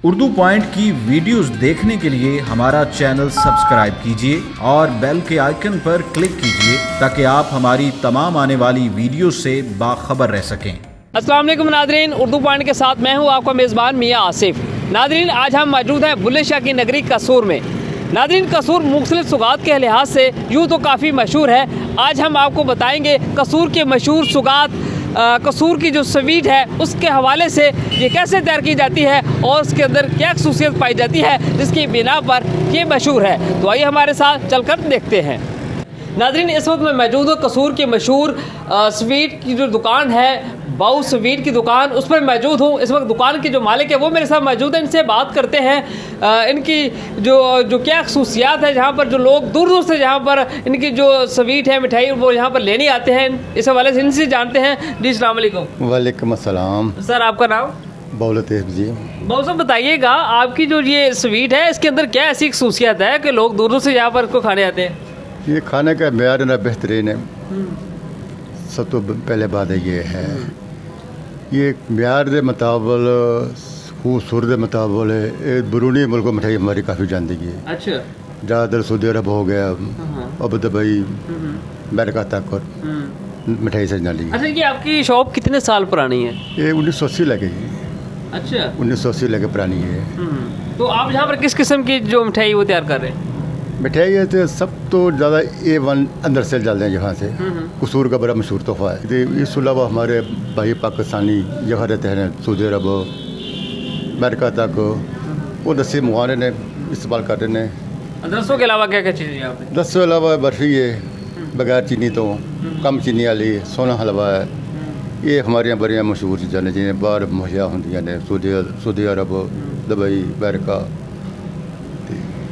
Urdu point की videos देखने के लिए हमारा चैनल सब्सक्राइब कीजिए और बेल के आइकन पर क्लिक कीजिए ताकि आप हमारी तमाम आने वाली वीडियो से बाखबर रह सकें। अस्सलाम वालेकुम नादरीन, उर्दू पॉइंट के साथ मैं हूं आपका मेज़बान मियां आसिफ। नादरीन, आज हम मौजूद हैं बुल्ले शाह की नगरी कसूर में। नादरीन, कसूर मुख्तलिफ सुगात के लिहाज से यूँ तो काफ़ी मशहूर है। आज हम आपको बताएंगे कसूर के मशहूर सुगात, कसूर की जो स्वीट है उसके हवाले से ये कैसे तैयार की जाती है और उसके अंदर क्या खसूसियत पाई जाती है जिसकी बिना पर ये मशहूर है। तो आइए हमारे साथ चलकर देखते हैं। नादरीन, इस वक्त मैं मौजूद हूँ कसूर की मशहूर स्वीट की जो दुकान है, बाऊ स्वीट की दुकान, उस पर मौजूद हूँ। इस वक्त दुकान के जो मालिक है वो मेरे साथ मौजूद है, इनसे बात करते हैं इनकी जो क्या खसूसियात है, जहाँ पर जो लोग दूर दूर से जहाँ पर इनकी जो स्वीट है, मिठाई, वो यहाँ पर लेने आते हैं। इस हवाले से इनसे जानते हैं। जी अस्सलाम वालेकुम। वालेकुम अस्सलाम। सर, आपका नाम? बहुलतेफ जी। बाबू साहब, बताइएगा आपकी जो ये स्वीट है इसके अंदर क्या ऐसी खसूसियात है कि लोग दूर दूर से यहाँ पर इसको खाने आते हैं? ये खाने का मेयार ना बेहतरीन है। सब तो पहले बात ये है, ये मेयार के मुताबिक खूबसूरत के मुताबिक बरूनी मुल्क मिठाई हमारी काफ़ी जानती है। अच्छा। ज़्यादातर सऊदी अरब हो गया, अबू धाबी, अमेरिका तक और मिठाई से जानी है। अच्छा, ये आपकी शॉप कितने साल पुरानी है? ये 1980 लगेगी। अच्छा, 1980 लगे पुरानी है। तो आप यहाँ पर किस किस्म की जो मिठाई वो तैयार कर रहे हैं? मिठाई है तो सब तो ज़्यादा A1 अंदर से चलते हैं यहाँ से। कसूर का बड़ा मशहूर तोहफ़ा है। तो इसके अलावा हमारे भाई पाकिस्तानी जहाँ रहते हैं सऊदी अरब, अमेरिका तक, वो दस्सी मुहाने ने इस्तेमाल कर रहे हैं। दसों के अलावा क्या क्या चीज़ें यहाँ पे? दसों के अलावा बर्फ़ी है बगैर चीनी तो, कम चीनी वाली सोना हलवा है। ये हमारे यहाँ बड़ियाँ मशहूर चीज़ें ने जिन्हें बाहर मुहैया होंदियां ने, सऊदी अरब, दुबई, अमेरिका,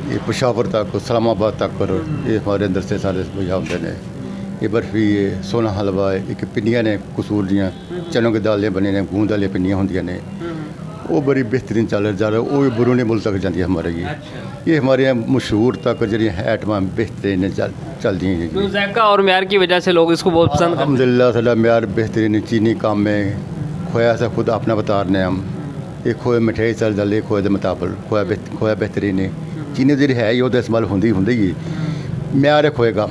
ये पेशावर तक, इस्लामाबाद तक पर ये हमारे अंदर से सारे मुहैया होते हैं। ये बर्फ़ी है, सोना हलवा है, एक पिनियाँ ने कसूर दियाँ चनों के दालें बने ने, गूंद वाली पिनियाँ होंदियां ने, वो बड़ी बेहतरीन चल जा रहा है। वो बरूनी मुल्क तक जाती है हमारे ये हमारे यहाँ मशहूर तक जी आइटम बेहतरीन चल दी हैं। जो ज़ायका और म्यार की वजह से लोग इसको बहुत पसंद करते हैं। अल्हम्दुलिल्लाह साला म्यार बेहतरीन, चीनी काम में खोया से खुद अपना बता रहे हैं हम। ये खोए मिठाई चल जाए खोए के मुताबिक खोया बेहतरीन है। चीनी जी है ये इस्तेमाल होंगी ही म्यार खोएगा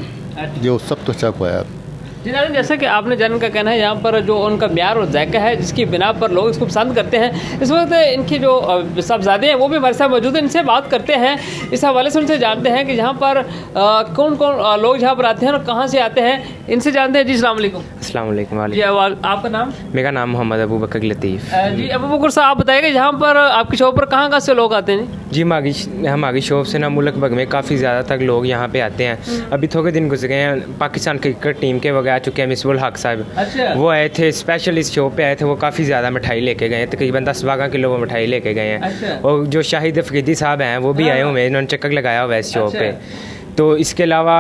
जो सब तो अच्छा खोया। जी नाज़रीन, जैसा कि आपने जान का कहना है, यहाँ पर जो उनका म्यार और जायका है जिसकी बिना पर लोग इसको पसंद करते हैं। इस वक्त इनकी जो साहबजादे हैं वो भी हमारे साथ मौजूद हैं, इनसे बात करते हैं। इस हवाले से उनसे जानते हैं कि यहाँ पर कौन कौन लोग यहाँ पर आते हैं और कहाँ से आते हैं। इनसे जानते हैं। जी अस्सलाम वालेकुम। अस्सलाम वालेकुम। जी, आपका नाम? मेरा नाम मोहम्मद अबू बकर लतीफ़। जी अबू बकर साहब, आप बताइएगा यहाँ पर आपकी शॉप पर कहाँ कहाँ से लोग आते हैं? जी, हमारी शॉप से ना मुल्क भर में काफ़ी ज़्यादा तक लोग यहाँ पे आते हैं। अभी थोड़े दिन गुजरे हैं, पाकिस्तान क्रिकेट टीम के वगैरह आ चुके हैं, मिसबुल हक साहब। अच्छा। वो आए थे स्पेशल इस शॉप पे आए थे, वो काफ़ी ज़्यादा मिठाई लेके गए हैं, तकरीबन 10-12 किलो वो मिठाई लेके गए हैं। अच्छा। और जो शाहिद अफरीदी साहब हैं वो भी आए हुए हैं, इन्होंने चक्कर लगाया हुआ है इस शॉप पे। तो इसके अलावा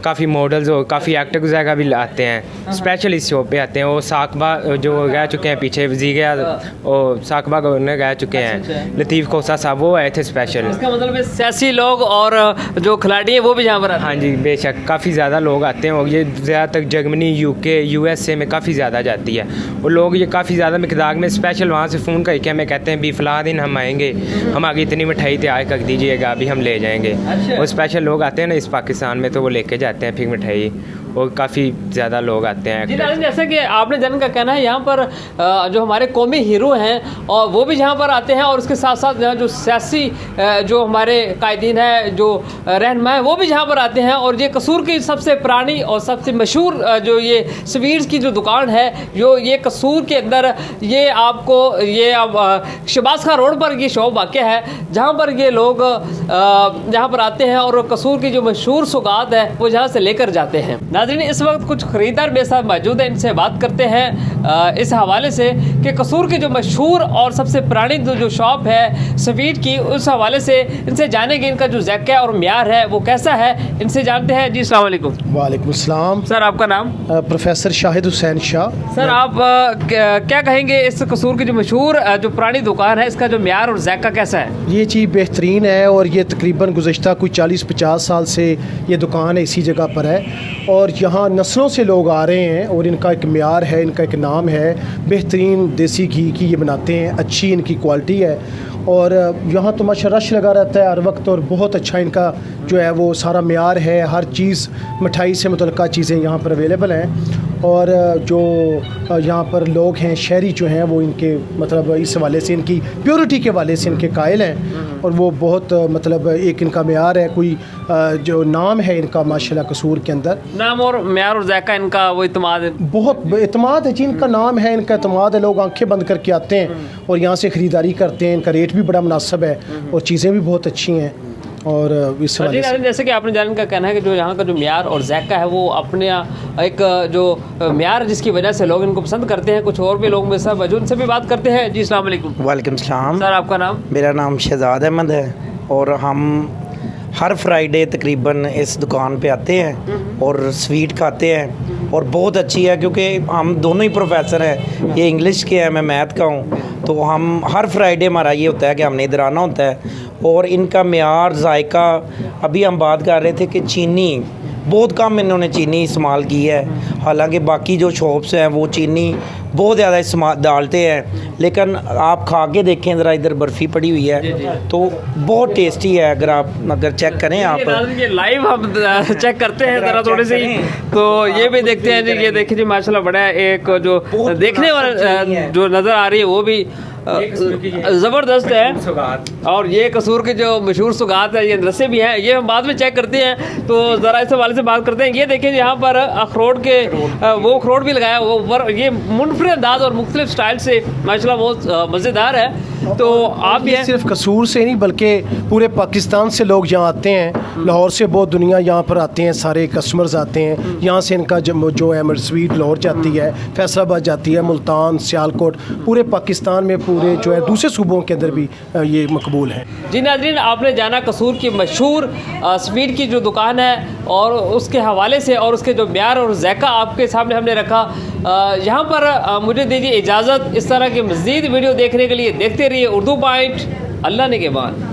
काफ़ी मॉडल्स और काफ़ी एक्टर वगैरह भी आते हैं, स्पेशल इस शॉप पे आते हैं। वो साकबा जो रह चुके हैं पीछे वज़ीर और साकबा गवर्नर रह चुके हैं, लतीफ़ खोसा साहब, वो आए थे स्पेशल। इसका मतलब सियासी लोग और जो खिलाड़ी हैं वो भी यहाँ पर आते हैं? हाँ जी, बेशक काफ़ी ज़्यादा लोग आते हैं और ये ज़्यादातर जर्मनी, UK, USA में काफ़ी ज़्यादा जाती है। और लोग ये काफ़ी ज़्यादा मिकदार में स्पेशल वहाँ से फ़ोन करके हमें कहते हैं भी फ़लाँ दिन हम आएँगे, हम आगे इतनी मिठाई तैयार कर दीजिएगा, अभी हम ले जाएँगे। और स्पेशल लोग आते हैं ना इस पाकिस्तान में, तो वो लेके जाते हैं फिर मिठाई, और काफ़ी ज़्यादा लोग आते हैं। जी नाज़रीन, जैसे कि आपने जन का कहना है, यहाँ पर जो हमारे कौमी हीरो हैं और वो भी यहाँ पर आते हैं, और उसके साथ साथ जो सियासी जो हमारे कायदीन हैं, जो रहनुमा हैं, वो भी यहाँ पर आते हैं। और ये कसूर की सबसे पुरानी और सबसे मशहूर जो ये स्वीट्स की जो दुकान है, जो ये कसूर के अंदर ये आपको ये शहबाज खां रोड पर ये शॉप वाक़या है, जहाँ पर ये लोग यहाँ पर आते हैं और कसूर की जो मशहूर सौगात है वो यहाँ से लेकर जाते हैं। नाज़रीन, इस वक्त कुछ ख़रीदार मेरे साथ मौजूद हैं, इनसे बात करते हैं इस हवाले से कि कसूर की जो मशहूर और सबसे पुरानी जो शॉप है स्वीट की, उस हवाले से इनसे जानेंगे इनका जो ज़ायका और म्यार है वो कैसा है। इनसे जानते हैं। जी अस्सलाम वालेकुम। वालेकुम सलाम। सर, आपका नाम? प्रोफेसर शाहिद हुसैन शाह। सर, आप क्या कहेंगे इस कसूर की जो मशहूर जो पुरानी दुकान है, इसका जो म्यार और ज़ायका कैसा है? ये चीज़ बेहतरीन है और ये तकरीबन गुज़श्ता कोई 40-50 साल से ये दुकान है इसी जगह पर है, और यहाँ नस्लों से लोग आ रहे हैं और इनका एक म्यार है, इनका एक नाम है। बेहतरीन देसी घी की ये बनाते हैं, अच्छी इनकी क्वालिटी है और यहाँ तो माशा रश लगा रहता है हर वक्त, और बहुत अच्छा इनका जो है वो सारा मेयार है, हर चीज़ मिठाई से मुतल्लिक़ चीज़ें यहाँ पर अवेलेबल हैं। और जो यहाँ पर लोग हैं शहरी जो हैं वो इनके मतलब इस हवाले से इनकी प्योरिटी के हवाले से इनके कायल हैं, और वो बहुत मतलब एक इनका मेयार है, कोई जो नाम है इनका माशाल्लाह कसूर के अंदर, नाम और म्यार और जायका इनका वो इत्मीनान है। बहुत इत्मीनान है जी, इनका नाम है, इनका इत्मीनान है, लोग आंखें बंद करके आते हैं और यहाँ से ख़रीदारी करते हैं। इनका रेट भी बड़ा मुनासिब है और चीज़ें भी बहुत अच्छी हैं। और इस हवाले से जैसे कि आपने जान का कहना है कि जो यहाँ का जो म्यार और जायका है वो अपने एक जो म्यार जिसकी वजह से लोग इनको पसंद करते हैं। कुछ और भी लोग मेरे साथ मौजूद, उनसे भी बात करते हैं। जी अस्सलाम वालेकुम। वालेकुम सलाम। सर आपका नाम? मेरा नाम शहजाद अहमद है और हम हर फ्राइडे तकरीबन इस दुकान पे आते हैं और स्वीट खाते हैं, और बहुत अच्छी है क्योंकि हम दोनों ही प्रोफेसर हैं, ये इंग्लिश के हैं, मैं मैथ का हूँ। तो हम हर फ्राइडे हमारा ये होता है कि हमने इधर आना होता है। और इनका मेयार जायका, अभी हम बात कर रहे थे कि चीनी बहुत कम इन्होंने चीनी इस्तेमाल की है, हालांकि बाकी जो शॉप्स हैं वो चीनी बहुत ज़्यादा इस्तेमाल डालते हैं। लेकिन आप खा के देखें ज़रा, इधर बर्फ़ी पड़ी हुई है तो बहुत टेस्टी है। अगर चेक करें आप, ये लाइव हम चेक करते हैं ज़रा थोड़ी सी, तो ये भी देखते हैं जी। ये देखिए जी माशाल्लाह बड़ा एक जो देखने वाला जो नज़र आ रही है वो भी ज़बरदस्त है। और ये कसूर की जो मशहूर सुगात है, ये रस्से भी हैं, ये हम बाद में चेक करते हैं। तो ज़रा इस हवाले से बात करते हैं। ये देखें यहाँ पर अखरोट के वो अखरोट भी लगाया वो ऊपर, ये मुनफरिद अंदाज और मुख्तलिफ स्टाइल से माशाल्लाह बहुत मज़ेदार है। तो आप ये सिर्फ कसूर से नहीं बल्कि पूरे पाकिस्तान से लोग यहाँ आते हैं, लाहौर से बहुत दुनिया यहाँ पर आते हैं, सारे कस्टमर्स आते हैं यहाँ से। इनका जो है स्वीट लाहौर जाती है, फैसलाबाद जाती है, मुल्तान, सियालकोट, पूरे पाकिस्तान में, पूरे जो है दूसरे सूबों के अंदर भी ये मकबूल है। जी नाज़रीन, आपने जाना कसूर की मशहूर स्वीट की जो दुकान है और उसके हवाले से, और उसके जो म्यार और जायका आपके सामने हमने रखा। यहाँ पर मुझे दीजिए इजाज़त। इस तरह की मज़ीद वीडियो देखने के लिए देखते रहिए उर्दू पॉइंट। अल्लाह ने के बाद।